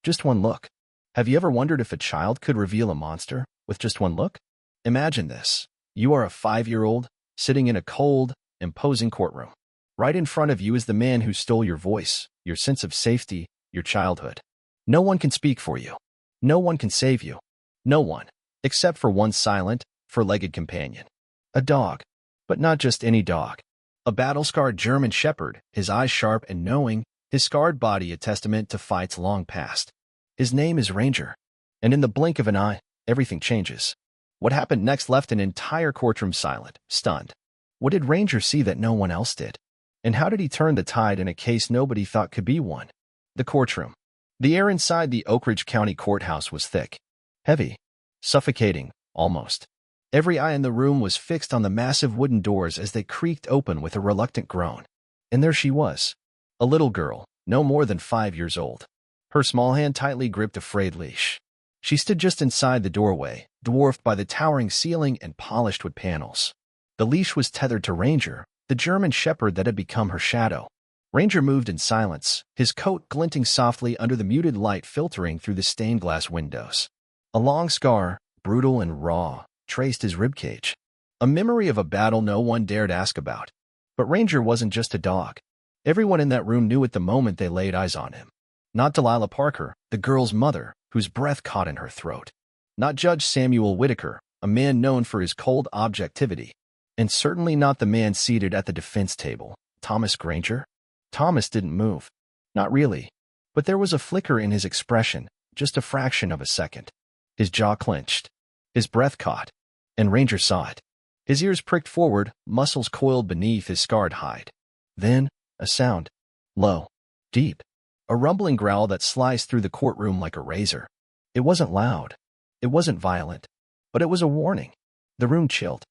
Just one look. Have you ever wondered if a child could reveal a monster with just one look? Imagine this. You are a 5-year-old sitting in a cold, imposing courtroom. Right in front of you is the man who stole your voice, your sense of safety, your childhood. No one can speak for you. No one can save you. No one, except for one silent, four-legged companion. A dog. But not just any dog. A battle-scarred German shepherd, his eyes sharp and knowing, his scarred body a testament to fights long past. His name is Ranger. And in the blink of an eye, everything changes. What happened next left an entire courtroom silent, stunned. What did Ranger see that no one else did? And how did he turn the tide in a case nobody thought could be one? The courtroom. The air inside the Oak Ridge County Courthouse was thick, heavy, suffocating, almost. Every eye in the room was fixed on the massive wooden doors as they creaked open with a reluctant groan. And there she was, a little girl, no more than 5 years old. Her small hand tightly gripped a frayed leash. She stood just inside the doorway, dwarfed by the towering ceiling and polished wood panels. The leash was tethered to Ranger, the German shepherd that had become her shadow. Ranger moved in silence, his coat glinting softly under the muted light filtering through the stained glass windows. A long scar, brutal and raw, traced his ribcage. A memory of a battle no one dared ask about. But Ranger wasn't just a dog. Everyone in that room knew it the moment they laid eyes on him. Not Delilah Parker, the girl's mother, whose breath caught in her throat. Not Judge Samuel Whitaker, a man known for his cold objectivity. And certainly not the man seated at the defense table, Thomas Granger. Thomas didn't move. Not really. But there was a flicker in his expression, just a fraction of a second. His jaw clenched. His breath caught. And Ranger saw it. His ears pricked forward, muscles coiled beneath his scarred hide. Then, a sound. Low. Deep. A rumbling growl that sliced through the courtroom like a razor. It wasn't loud. It wasn't violent. But it was a warning. The room chilled.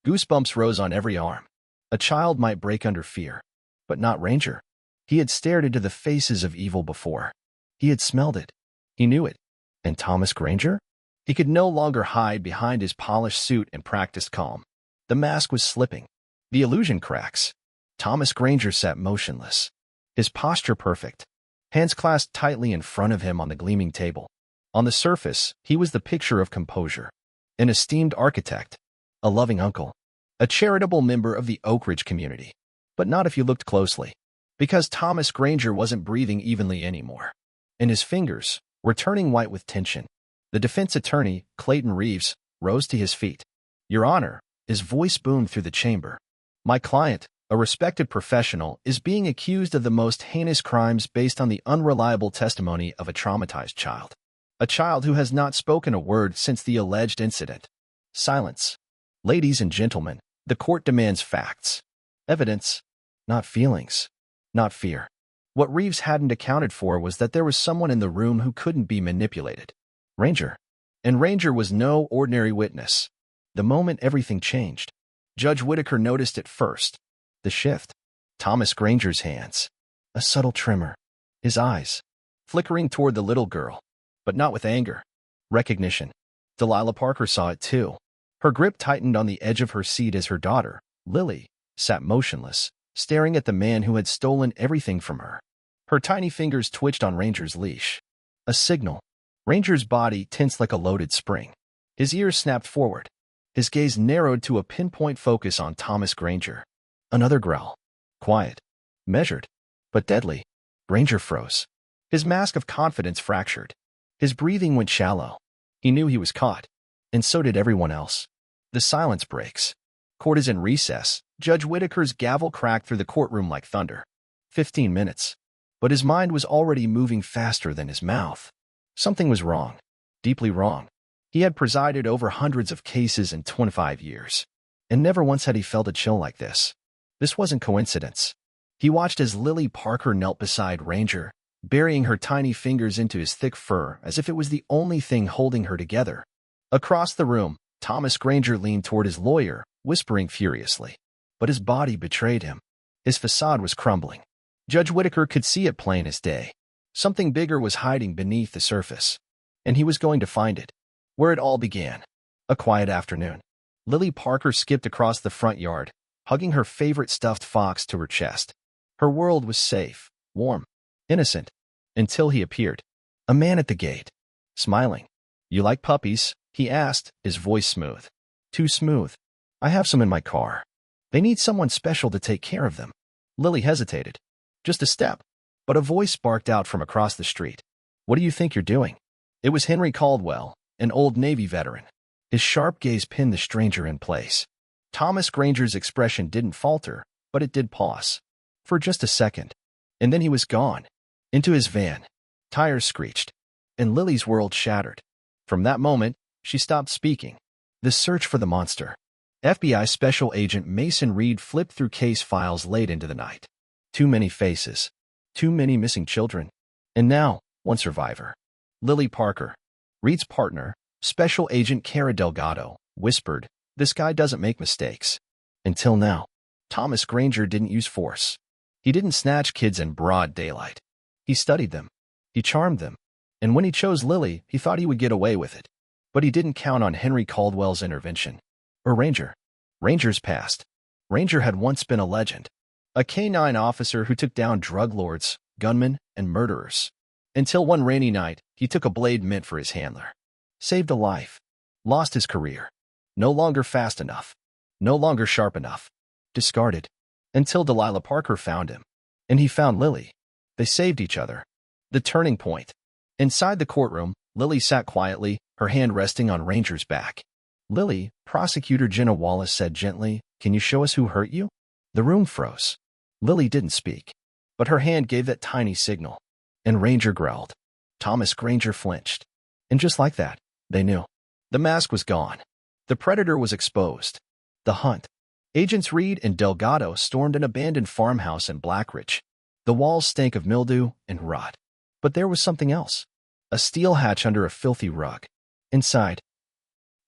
Goosebumps rose on every arm. A child might break under fear. But not Ranger. He had stared into the faces of evil before. He had smelled it. He knew it. And Thomas Granger? He could no longer hide behind his polished suit and practiced calm. The mask was slipping. The illusion cracks. Thomas Granger sat motionless. His posture perfect. Hands clasped tightly in front of him on the gleaming table. On the surface, he was the picture of composure. An esteemed architect. A loving uncle. A charitable member of the Oak Ridge community. But not if you looked closely. Because Thomas Granger wasn't breathing evenly anymore. And his fingers were turning white with tension. The defense attorney, Clayton Reeves, rose to his feet. Your Honor, his voice boomed through the chamber. My client, a respected professional, is being accused of the most heinous crimes based on the unreliable testimony of a traumatized child. A child who has not spoken a word since the alleged incident. Silence. Ladies and gentlemen, the court demands facts. Evidence, not feelings. Not fear. What Reeves hadn't accounted for was that there was someone in the room who couldn't be manipulated. Ranger. And Ranger was no ordinary witness. The moment everything changed. Judge Whitaker noticed it first. The shift. Thomas Granger's hands. A subtle tremor. His eyes. Flickering toward the little girl. But not with anger. Recognition. Delilah Parker saw it too. Her grip tightened on the edge of her seat as her daughter, Lily, sat motionless, staring at the man who had stolen everything from her. Her tiny fingers twitched on Ranger's leash. A signal. Ranger's body tensed like a loaded spring. His ears snapped forward. His gaze narrowed to a pinpoint focus on Thomas Granger. Another growl. Quiet. Measured. But deadly. Granger froze. His mask of confidence fractured. His breathing went shallow. He knew he was caught. And so did everyone else. The silence breaks. Court is in recess. Judge Whitaker's gavel cracked through the courtroom like thunder. 15 minutes. But his mind was already moving faster than his mouth. Something was wrong. Deeply wrong. He had presided over hundreds of cases in 25 years. And never once had he felt a chill like this. This wasn't coincidence. He watched as Lily Parker knelt beside Ranger, burying her tiny fingers into his thick fur as if it was the only thing holding her together. Across the room, Thomas Granger leaned toward his lawyer, whispering furiously. But his body betrayed him. His facade was crumbling. Judge Whitaker could see it plain as day. Something bigger was hiding beneath the surface. And he was going to find it. Where it all began. A quiet afternoon. Lily Parker skipped across the front yard, hugging her favorite stuffed fox to her chest. Her world was safe, warm, innocent, until he appeared. A man at the gate, smiling. "You like puppies?" he asked, his voice smooth. "Too smooth. I have some in my car. They need someone special to take care of them." Lily hesitated. Just a step. But a voice sparked out from across the street. "What do you think you're doing?" It was Henry Caldwell, an old Navy veteran. His sharp gaze pinned the stranger in place. Thomas Granger's expression didn't falter, but it did pause. For just a second. And then he was gone. Into his van. Tires screeched. And Lily's world shattered. From that moment, she stopped speaking. The search for the monster. FBI Special Agent Mason Reed flipped through case files late into the night. Too many faces. Too many missing children. And now, one survivor. Lily Parker. Reed's partner, Special Agent Cara Delgado, whispered, "This guy doesn't make mistakes." Until now, Thomas Granger didn't use force. He didn't snatch kids in broad daylight. He studied them. He charmed them. And when he chose Lily, he thought he would get away with it. But he didn't count on Henry Caldwell's intervention. Or Ranger. Ranger's past. Ranger had once been a legend. A K-9 officer who took down drug lords, gunmen, and murderers. Until one rainy night, he took a blade meant for his handler. Saved a life. Lost his career. No longer fast enough. No longer sharp enough. Discarded. Until Delilah Parker found him. And he found Lily. They saved each other. The turning point. Inside the courtroom, Lily sat quietly, her hand resting on Ranger's back. "Lily," Prosecutor Jenna Wallace said gently, "can you show us who hurt you?" The room froze. Lily didn't speak. But her hand gave that tiny signal. And Ranger growled. Thomas Granger flinched. And just like that, they knew. The mask was gone. The predator was exposed. The hunt. Agents Reed and Delgado stormed an abandoned farmhouse in Blackridge. The walls stank of mildew and rot. But there was something else. A steel hatch under a filthy rug. Inside,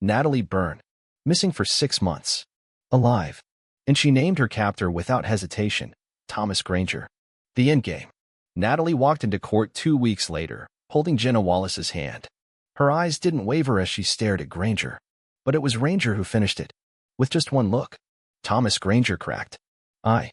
Natalie Byrne, missing for 6 months. Alive. And she named her captor without hesitation, Thomas Granger. The endgame. Natalie walked into court 2 weeks later, holding Jenna Wallace's hand. Her eyes didn't waver as she stared at Granger. But it was Ranger who finished it. With just one look, Thomas Granger cracked. I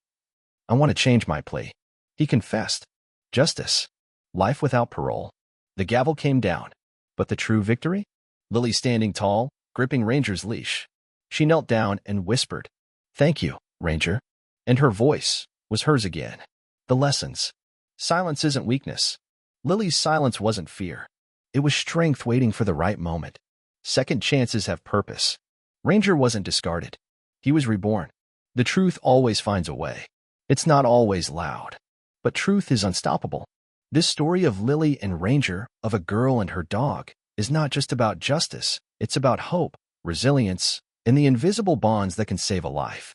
want to change my plea." He confessed. Justice. Life without parole. The gavel came down. But the true victory? Lily standing tall, gripping Ranger's leash. She knelt down and whispered, "Thank you, Ranger." And her voice was hers again. The lessons. Silence isn't weakness. Lily's silence wasn't fear. It was strength waiting for the right moment. Second chances have purpose. Ranger wasn't discarded. He was reborn. The truth always finds a way. It's not always loud. But truth is unstoppable. This story of Lily and Ranger, of a girl and her dog, is not just about justice. It's about hope, resilience, and the invisible bonds that can save a life.